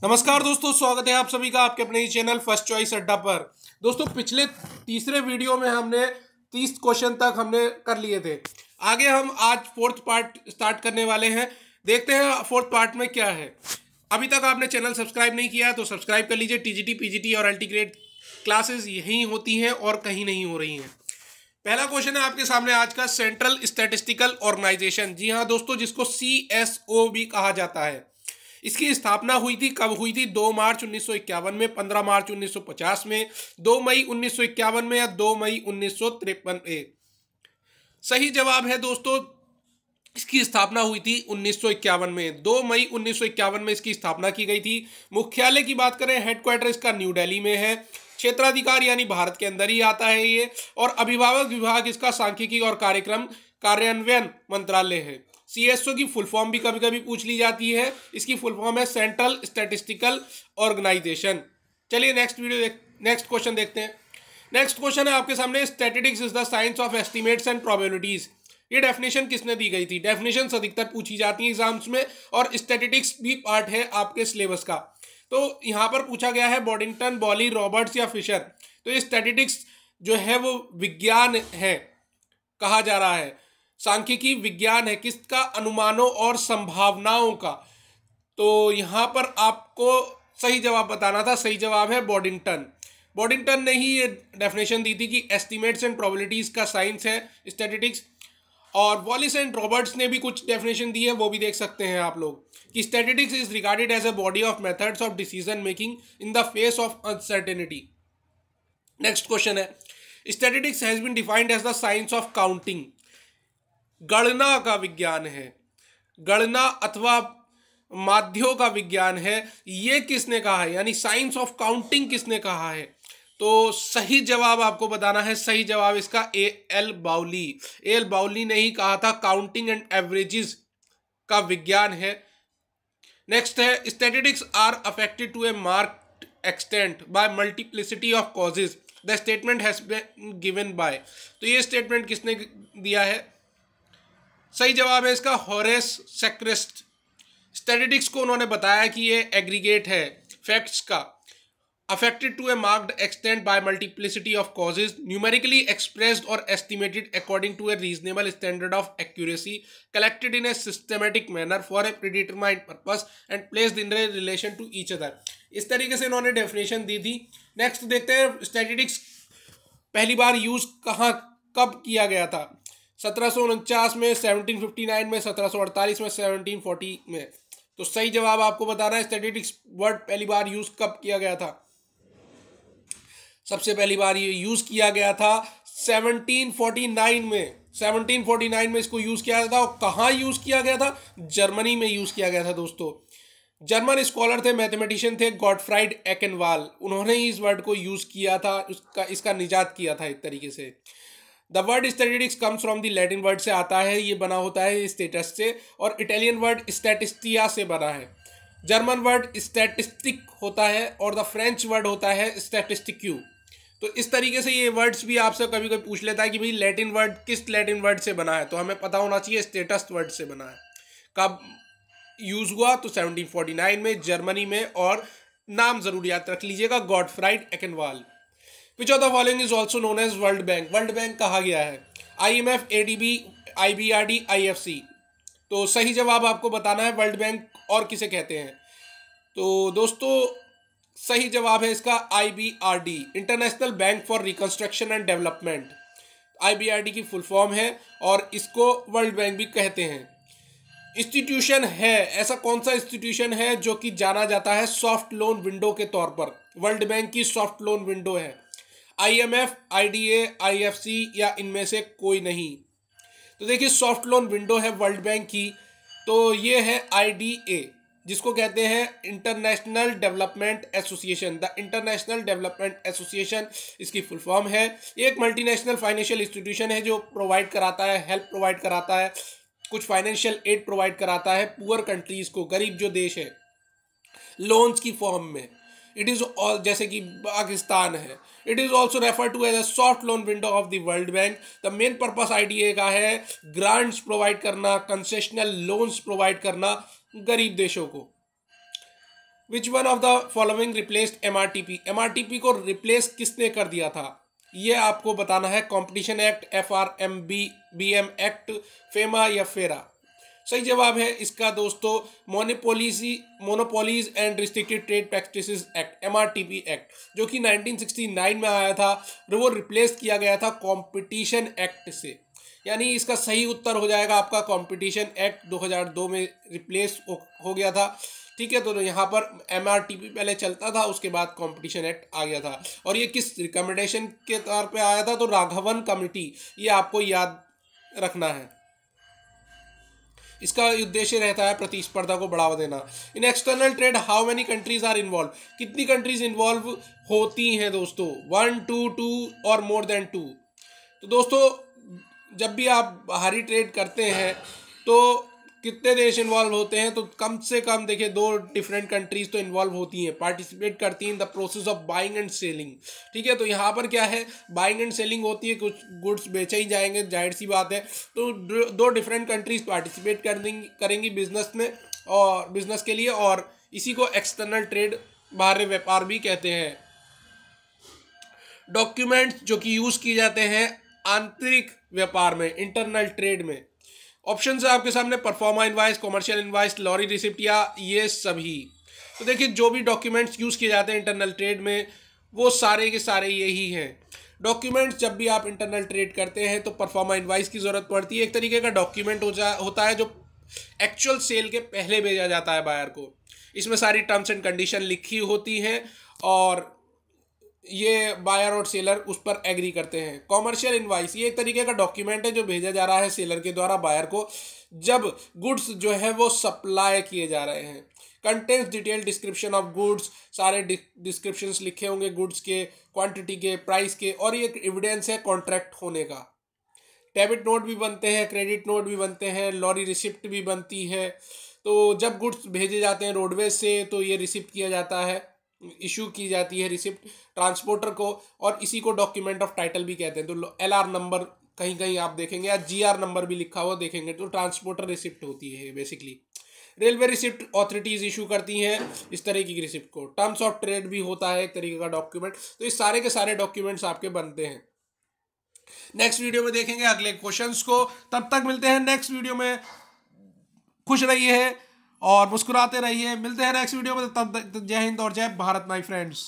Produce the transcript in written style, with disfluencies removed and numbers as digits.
नमस्कार दोस्तों, स्वागत है आप सभी का आपके अपने ही चैनल फर्स्ट चॉइस अड्डा पर। दोस्तों, पिछले तीसरे वीडियो में हमने 30 क्वेश्चन तक हमने कर लिए थे। आगे हम आज फोर्थ पार्ट स्टार्ट करने वाले हैं। देखते हैं फोर्थ पार्ट में क्या है। अभी तक आपने चैनल सब्सक्राइब नहीं किया है तो सब्सक्राइब कर लीजिए। टीजीटी, पीजीटी और अल्टी ग्रेड क्लासेस यहीं होती हैं और कहीं नहीं हो रही हैं। पहला क्वेश्चन है आपके सामने आज का, सेंट्रल स्टैटिस्टिकल ऑर्गेनाइजेशन। जी हाँ दोस्तों, जिसको CSO भी कहा जाता है। इसकी स्थापना हुई थी, कब हुई थी? 2 मार्च 1951 में, 15 मार्च 1950 में, 2 मई 1951 में या 2 मई 1953 में। सही जवाब है दोस्तों, इसकी स्थापना हुई थी 1951 में। 2 मई 1951 में इसकी स्थापना की गई थी। मुख्यालय की बात करें, हेडक्वार्टर इसका न्यू दिल्ली में है। क्षेत्राधिकार यानी भारत के अंदर ही आता है ये। और अभिभावक विभाग इसका सांख्यिकी और कार्यक्रम कार्यान्वयन मंत्रालय है। CSO की फुल फॉर्म भी कभी कभी पूछ ली जाती है। इसकी फुल फॉर्म है सेंट्रल स्टैटिस्टिकल ऑर्गेनाइजेशन। चलिए नेक्स्ट क्वेश्चन देखते हैं। नेक्स्ट क्वेश्चन है आपके सामने, statistics is the science of estimates and probabilities. ये डेफिनेशन किसने दी गई थी? डेफिनेशन अधिकतर पूछी जाती है एग्जाम्स में और स्टैटिस्टिक्स भी पार्ट है आपके सिलेबस का। तो यहाँ पर पूछा गया है बॉडिंगटन, बॉली, रॉबर्ट्स या फिशर। तो ये स्टैटिस्टिक्स जो है वो विज्ञान है, कहा जा रहा है। सांख्यिकी विज्ञान है किसका? अनुमानों और संभावनाओं का। तो यहाँ पर आपको सही जवाब बताना था। सही जवाब है बॉडिंगटन। बॉडिंगटन ने ही ये डेफिनेशन दी थी कि एस्टिमेट्स एंड प्रोबेबिलिटीज का साइंस है स्टैटिस्टिक्स। और वॉलिस एंड रॉबर्ट्स ने भी कुछ डेफिनेशन दी है, वो भी देख सकते हैं आप लोग, कि statistics is regarded as a body of methods of decision making in the face of uncertainty. Next question है, statistics has been defined as the science of counting. गणना का विज्ञान है, गणना अथवा माध्यों का विज्ञान है। ये किसने कहा है? यानी साइंस ऑफ काउंटिंग किसने कहा है? तो सही जवाब आपको बताना है। सही जवाब इसका A.L. बाउली। A.L. बाउली ने ही कहा था काउंटिंग एंड एवरेजेस का विज्ञान है। नेक्स्ट है, statistics are affected to a marked extent by multiplicity of causes. The statement has been given by. तो ये स्टेटमेंट किसने दिया है? सही जवाब है इसका हॉरेस सेक्रेस्ट। स्टैटिस्टिक्स को उन्होंने बताया कि ये एग्रीगेट है फैक्ट्स का, affected to a marked extent by multiplicity of causes, numerically expressed or estimated according to a reasonable standard of accuracy, collected in a systematic manner for a predetermined purpose and placed in a relation to each other. इस तरीके से इन्होंने definition दी थी। Next देखते हैं, statistics पहली बार use कहाँ कब किया गया था? 1749 में, 1759 में, 1748 में, 1740 में। तो सही जवाब आपको बताना है, स्टैटिस्टिक्स वर्ड पहली बार यूज कब किया गया था? सबसे पहली बार ये यूज किया गया था 1749 में। 1749 में इसको यूज किया गया था। और कहाँ यूज किया गया था? जर्मनी में यूज किया गया था दोस्तों। जर्मन स्कॉलर थे, मैथमेटिशियन थे, गॉटफ्राइड एकेनवाल, उन्होंने ही इस वर्ड को यूज किया था, इसका निजात किया था एक तरीके से। The word statistics comes from the Latin word से आता है, ये बना होता है स्टेटस से, और इटालियन वर्ड स्टैटिस्टिया से बना है। जर्मन वर्ड स्टैटिस्टिक होता है और द फ्रेंच वर्ड होता है स्टैटिस्टिक्यू। तो इस तरीके से ये वर्ड्स भी आपसे कभी कभी पूछ लेता है कि भाई लैटिन वर्ड किस लैटिन वर्ड से बना है, तो हमें पता होना चाहिए स्टेटस वर्ड से बना है। कब यूज हुआ? तो 1749 में जर्मनी में, और नाम जरूर याद रख लीजिएगा, Gottfried Achenwall. Which of the following is also known as world bank. World bank कहा गया है IMF, ADB, IBRD, IFC। तो सही जवाब आपको बताना है, वर्ल्ड बैंक और किसे कहते हैं? तो दोस्तों सही जवाब है इसका IBRD, international bank for reconstruction and development. IBRD की फुल फॉर्म है और इसको वर्ल्ड बैंक भी कहते हैं। इंस्टीट्यूशन है, ऐसा कौन सा इंस्टीट्यूशन है जो कि जाना जाता है सॉफ्ट लोन विंडो के तौर पर? वर्ल्ड बैंक की सॉफ्ट लोन विंडो है। IMF, IDA, IFC या इनमें से कोई नहीं। तो देखिए, सॉफ्ट लोन विंडो है वर्ल्ड बैंक की, तो ये है IDA, जिसको कहते हैं international development association. The international development association इसकी फुल फॉर्म है। एक मल्टीनेशनल फाइनेंशियल इंस्टीट्यूशन है जो प्रोवाइड कराता है, हेल्प प्रोवाइड कराता है, कुछ फाइनेंशियल एड प्रोवाइड कराता है पुअर कंट्रीज को, गरीब जो देश है, लोन्स की फॉर्म में। इट इज ऑल, जैसे कि पाकिस्तान है। It is also refer to as a soft loan window of the world bank. The main purpose IDA का है ग्रांट्स प्रोवाइड करना, कंसेशनल लोन्स प्रोवाइड करना गरीब देशों को। Which one of the following replaced MRTP, MRTP को replace किसने कर दिया था, ये आपको बताना है। Competition act, FRMBM act, FEMA या फेरा। सही जवाब है इसका दोस्तों monopolies and restricted trade practices act, MRTP act, जो कि 1969 में आया था। वो रिप्लेस किया गया था कंपटीशन एक्ट से, यानी इसका सही उत्तर हो जाएगा आपका कंपटीशन एक्ट 2002 में रिप्लेस हो गया था। ठीक है, तो यहाँ पर MRTP पहले चलता था, उसके बाद कंपटीशन एक्ट आ गया था। और ये किस रिकमेंडेशन के तौर पे आया था, तो राघवन कमेटी, ये आपको याद रखना है। इसका उद्देश्य रहता है प्रतिस्पर्धा को बढ़ावा देना। In external trade how many countries are involve, कितनी कंट्रीज इन्वॉल्व होती हैं दोस्तों, 1, 2, 2 और मोर देन 2। तो दोस्तों जब भी आप बाहरी ट्रेड करते हैं तो कितने देश इन्वॉल्व होते हैं, तो कम से कम देखिए 2 डिफरेंट कंट्रीज तो इन्वॉल्व होती हैं, पार्टिसिपेट करती हैं in the process of buying and selling. ठीक है, तो यहाँ पर क्या है, बाइंग एंड सेलिंग होती है, कुछ गुड्स बेचे ही जाएंगे, जाहिर सी बात है। तो 2 डिफरेंट कंट्रीज पार्टिसिपेट करेंगी बिजनेस में और बिजनेस के लिए, और इसी को एक्सटर्नल ट्रेड, बाहरी व्यापार भी कहते हैं। डॉक्यूमेंट्स जो कि यूज किए जाते हैं आंतरिक व्यापार में, इंटरनल ट्रेड में, ऑप्शन है आपके सामने, proforma invoice, commercial invoice, lorry receipt या ये सभी। तो देखिए जो भी डॉक्यूमेंट्स यूज किए जाते हैं इंटरनल ट्रेड में वो सारे के सारे यही हैं। डॉक्यूमेंट्स जब भी आप इंटरनल ट्रेड करते हैं तो परफॉर्मा इनवाइस की जरूरत पड़ती है, एक तरीके का डॉक्यूमेंट होता है जो एक्चुअल सेल के पहले भेजा जाता है बायर को। इसमें सारी टर्म्स एंड कंडीशन लिखी होती हैं और ये बायर और सेलर उस पर एग्री करते हैं। कॉमर्शियल इनवाइस ये एक तरीके का डॉक्यूमेंट है जो भेजा जा रहा है सेलर के द्वारा बायर को जब गुड्स जो है वो सप्लाई किए जा रहे हैं। Contents detail description of goods, सारे डिस्क्रिप्शंस लिखे होंगे गुड्स के, क्वांटिटी के, प्राइस के, और ये एविडेंस है कॉन्ट्रैक्ट होने का। डेबिट नोट भी बनते हैं, क्रेडिट नोट भी बनते हैं, लॉरी रिसिप्ट भी बनती है। तो जब गुड्स भेजे जाते हैं रोडवेज से तो ये रिसिप्ट किया जाता है, इशू की जाती है रिसिप्ट ट्रांसपोर्टर को, और इसी को डॉक्यूमेंट ऑफ टाइटल भी कहते हैं। तो LR नंबर कहीं कहीं आप देखेंगे या GR नंबर भी लिखा हुआ देखेंगे, तो ट्रांसपोर्टर रिसिप्ट होती है basically. Railway receipt authorities issue करती हैं इस तरीके की रिसिप्ट को। टर्म्स ऑफ ट्रेड भी होता है एक तरीके का डॉक्यूमेंट। तो इस सारे के सारे डॉक्यूमेंट्स आपके बनते हैं। नेक्स्ट वीडियो में देखेंगे अगले क्वेश्चंस को, तब तक मिलते हैं नेक्स्ट वीडियो में। खुश रहिए और मुस्कुराते रहिए, मिलते हैं नेक्स्ट वीडियो में, तब तक जय हिंद और जय भारत माय फ्रेंड्स।